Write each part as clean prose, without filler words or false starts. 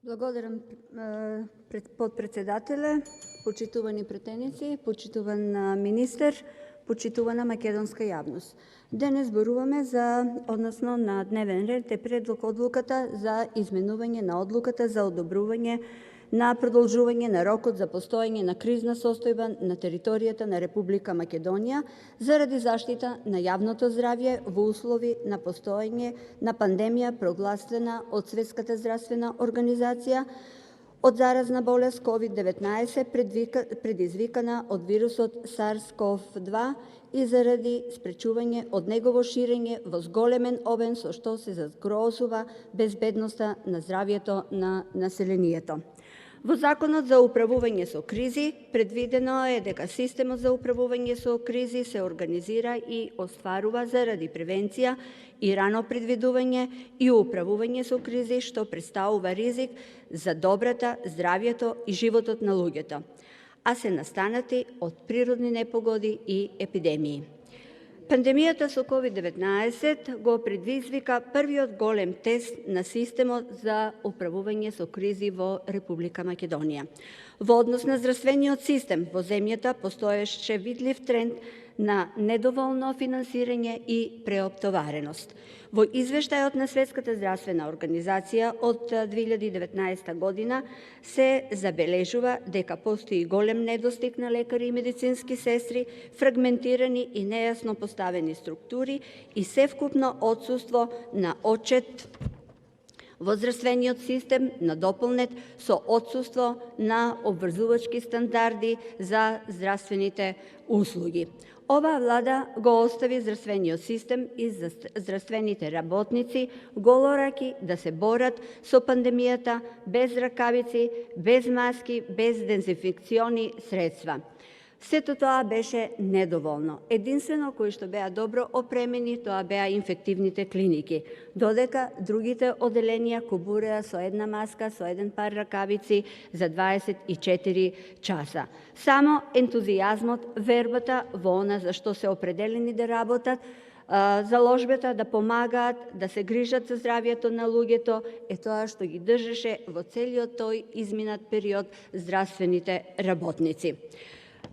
Благодарам, подпредседателе, почитувани претеници, почитуван министер, почитувана македонска јавност. Денес зборуваме односно на дневен ред е предлог одлуката за изменување на одлуката за одобрување на продолжување на рокот за постоење на кризна состојба на територијата на Република Македонија заради заштита на јавното здравје во услови на постоење на пандемија прогласена од Светската здравствена организација од заразна болест COVID-19 предизвикана од вирусот SARS-CoV-2 и заради спречување од негово ширење во зголемен обем со што се загрозува безбедноста на здравјето на населението. Во Законот за управување со кризи предвидено е дека системот за управување со кризи се организира и остварува заради превенција и рано предвидување и управување со кризи, што представува ризик за добрата, здравјето и животот на луѓето, а се настанати од природни непогоди и епидемии. Пандемијата со COVID-19 го предизвика првиот голем тест на системот за управување со кризи во Република Македонија. Во однос на здравствениот систем во земјата постоеше видлив тренд на недоволно финансирање и преоптовареност. Во извештајот на Светската здравствена организација од 2019 година се забележува дека постои голем недостиг на лекари и медицински сестри, фрагментирани и нејасно поставени структури и севкупно отсуство на отчет во здравствениот систем надополнет со отсуство на обврзувачки стандарди за здравствените услуги. Оваа влада го остави здравствениот систем и здравствените работници голораки да се борат со пандемијата без ракавици, без маски, без дезинфекциони средства. Сето тоа беше недоволно. Единствено кои што беа добро опремени, тоа беа инфективните клиники, додека другите оделенија кобуреа со една маска, со еден пар ракавици за 24 часа. Само ентузијазмот, вербата во она за што се определени да работат, заложбата да помагаат, да се грижат за здравјето на луѓето, е тоа што ги држеше во целиот тој изминат период здравствените работници.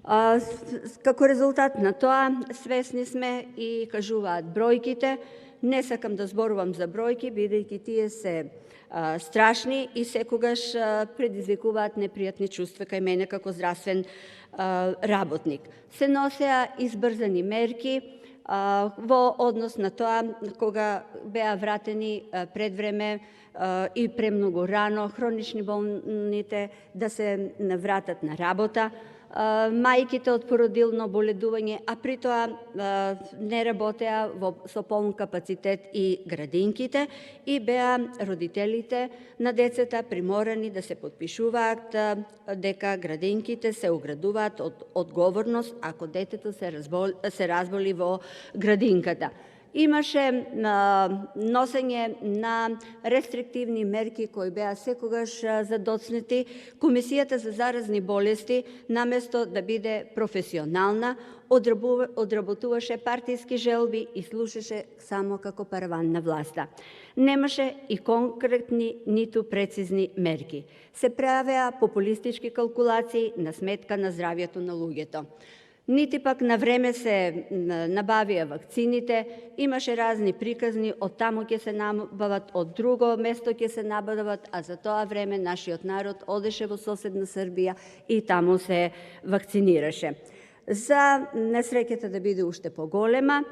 Како резултат на тоа, свесни сме и кажуваат бројките. Не сакам да зборувам за бројки, бидејќи тие се страшни и секогаш предизвикуваат непријатни чувства кај мене како здравствен работник. Се носеа избрзани мерки во однос на тоа кога беа вратени пред време и премногу рано хронични болните да се вратат на работа, мајките од породилно боледување, а при тоа не работеа со полн капацитет и градинките и беа родителите на децата приморани да се подпишуваат дека градинките се оградуваат од одговорност ако детето се разболи во градинката. Имаше носење на рестриктивни мерки кои беа секогаш задоцнети. Комисијата за заразни болести, наместо да биде професионална, одработуваше партиски желби и слушаше само како параван на власта. Немаше и конкретни ниту прецизни мерки. Се правеа популистички калкулации на сметка на здравјето на луѓето. Нити пак на време се набавија вакцините, имаше разни приказни, од таму ќе се набават, од друго место ќе се набават, а за тоа време нашиот народ одеше во соседна Србија и таму се вакцинираше. За несреќата да биде уште поголема,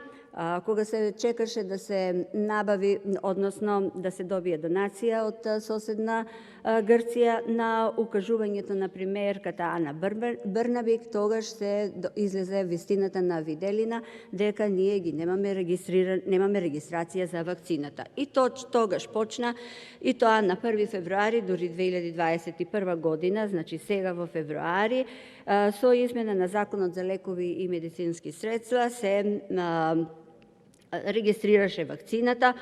кога се чекаше да се набави, односно да се добие донација од соседна Грција на укажувањето на премиерката Ана Брнабик, тогаш се излезе вистината на виделина дека ние ги немаме регистрација за вакцината. И тогаш почна, и тоа на 1 февруари, дури 2021 година, значи сега во февруари, со измена на Законот за лекови и медицински средства се регистрираше вакцината.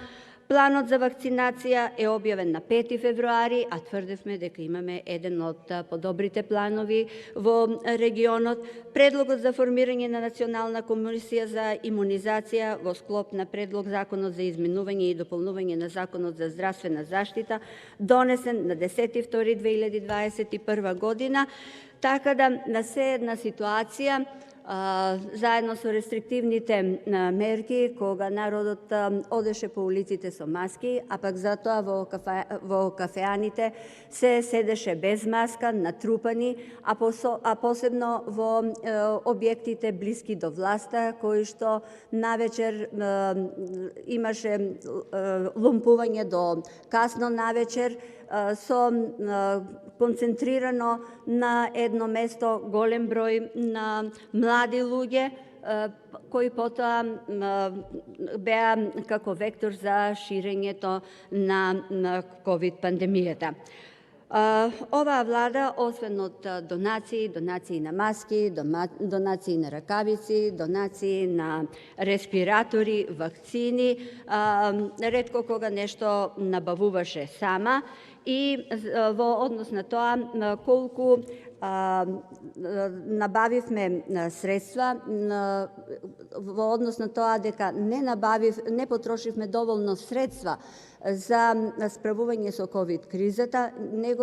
Планот за вакцинација е објавен на 5 февруари, а тврдевме дека имаме еден од подобрите планови во регионот. Предлогот за формирање на Национална комисија за имунизација во склоп на предлог Законот за изменување и дополнување на Законот за здравствена заштита, донесен на 10.2.2021 година, така да на се една ситуација, заедно со рестриктивните мерки, кога народот одеше по улиците со маски, а пак затоа во кафеаните се седеше без маска, натрупани, а посебно во објектите блиски до власта, кои што навечер имаше лумпување до касно навечер, со концентрирано на едно место голем број на млади луѓе, кои потоа беа како вектор за ширењето на ковид пандемијата. Оваа влада, освен од донации на маски, донации на ракавици, донации на респиратори, вакцини, ретко кога нешто набавуваше сама, и во однос на тоа колку набавивме средства, во однос на тоа дека не потрошивме доволно средства за справување со ковид кризата, не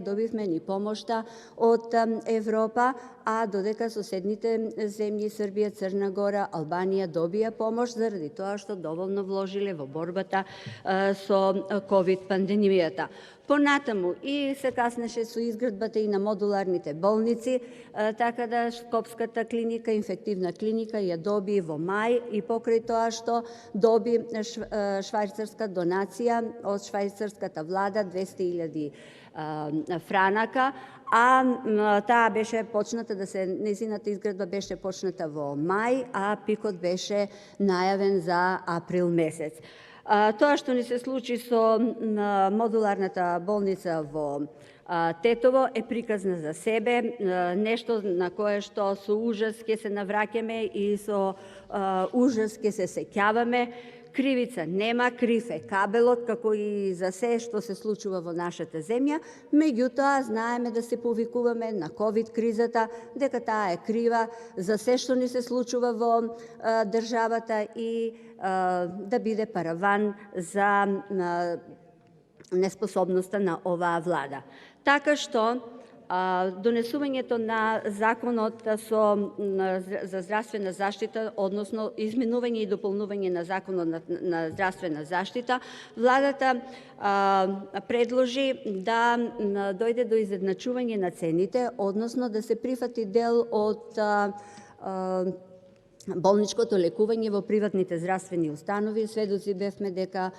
добивме ни помошта од Европа, а додека соседните земји Србија, Црна Гора, Албанија добија помош заради тоа што доволно вложиле во борбата со ковид пандемијата. Понатаму и се каснеше со изградбата и на модуларните болници, така да Скопската клиника, инфективна клиника, ја доби во мај, и покрај тоа што доби швајцарска донација од швајцарската влада 200.000 франака, а таа беше почната незината изградба беше почната во мај, а пикот беше најавен за април месец. Тоа што ни се случи со модуларната болница во Тетово е приказна за себе, нешто на кое што со ужас ќе се навраќаме и со ужас ќе се сеќаваме. Кривица нема, крив е кабелот, како и за се што се случува во нашата земја. Меѓутоа, знаеме да се повикуваме на ковид кризата, дека таа е крива за се што ни се случува во државата и да биде параван за неспособноста на оваа влада. Така што донесувањето на Законот за здравствена заштита, односно изменување и дополнување на Законот на здравствена заштита, владата предложи да дојде до изедначување на цените, односно да се прифати дел од болничкото лекување во приватните здравствени установи. Сведоци бевме дека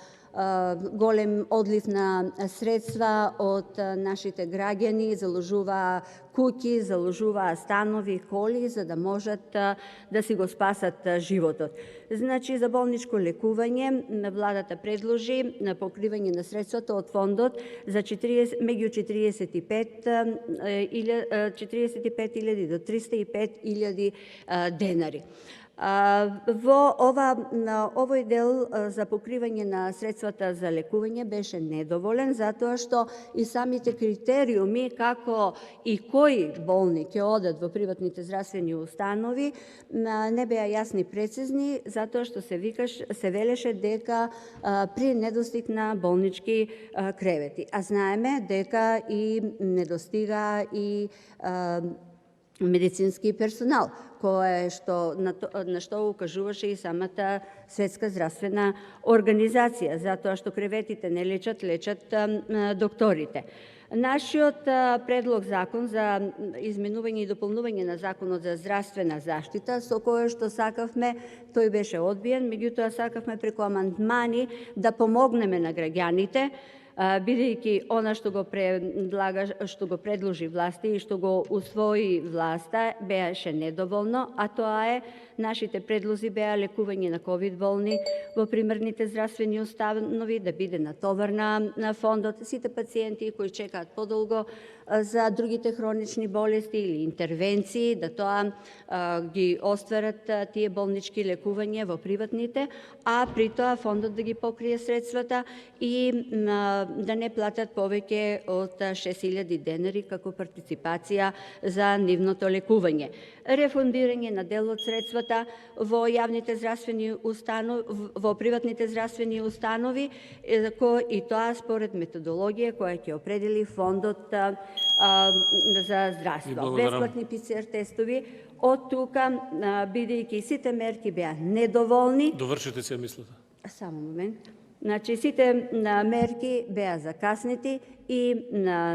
голем одлив на средства од нашите граѓани заложуваа куќи, заложуваа станови, коли, за да можат да си го спасат животот. Значи, за болничко лекување владата предложи на покривање на средствата од фондот за меѓу 45.000 до 305.000 денари. Во овој дел за покривање на средствата за лекување беше недоволен, затоа што и самите критериуми како и кои болни ќе одат во приватните здравствени установи не беа јасни и прецизни, затоа што се велеше дека при недостиг на болнички кревети. А знаеме дека и недостига и медицински персонал, на што укажуваше и самата Светска здравствена организација, затоа што креветите не лечат докторите. Нашиот предлог закон за изменување и дополнување на Законот за здравствена заштита, со кој што сакавме, тој беше одбиен, меѓутоа сакавме преку амандмани да помогнеме на граѓаните, бидејќи она што го предложи власта и што го усвои власта беше недоволно, а тоа е нашите предлози беа лекување на ковид болни во примерните здравствени установи да биде натоварна на фондот. Сите пациенти кои чекаат подолго за другите хронични болести или интервенции, да тоа ги остварат тие болнички лекувања во приватните, а при тоа фондот да ги покрие средствата и да не платат повеќе од 6.000 денари како партиципација за нивното лекување. Рефундирање на дел од средствата во јавните здравствени установи, во приватните здравствени установи, и тоа според методологија која ќе определи фондот за здравство. Бесплатни ПЦР тестови од тука, бидејќи сите мерки беа недоволни. Довршите се мислата. Само момент. Значи, сите мерки беа закаснети и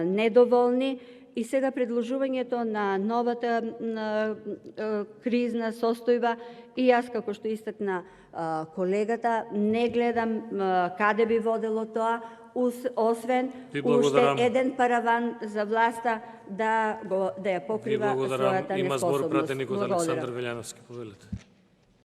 недоволни, и сега предложувањето на новата кризна состојба, и јас, како што истакна колегата, не гледам каде би водело тоа, освен уште еден параван за власта да ја покрива својата неспособност. Има збор пратеник од Александар Велјановски. Повелете.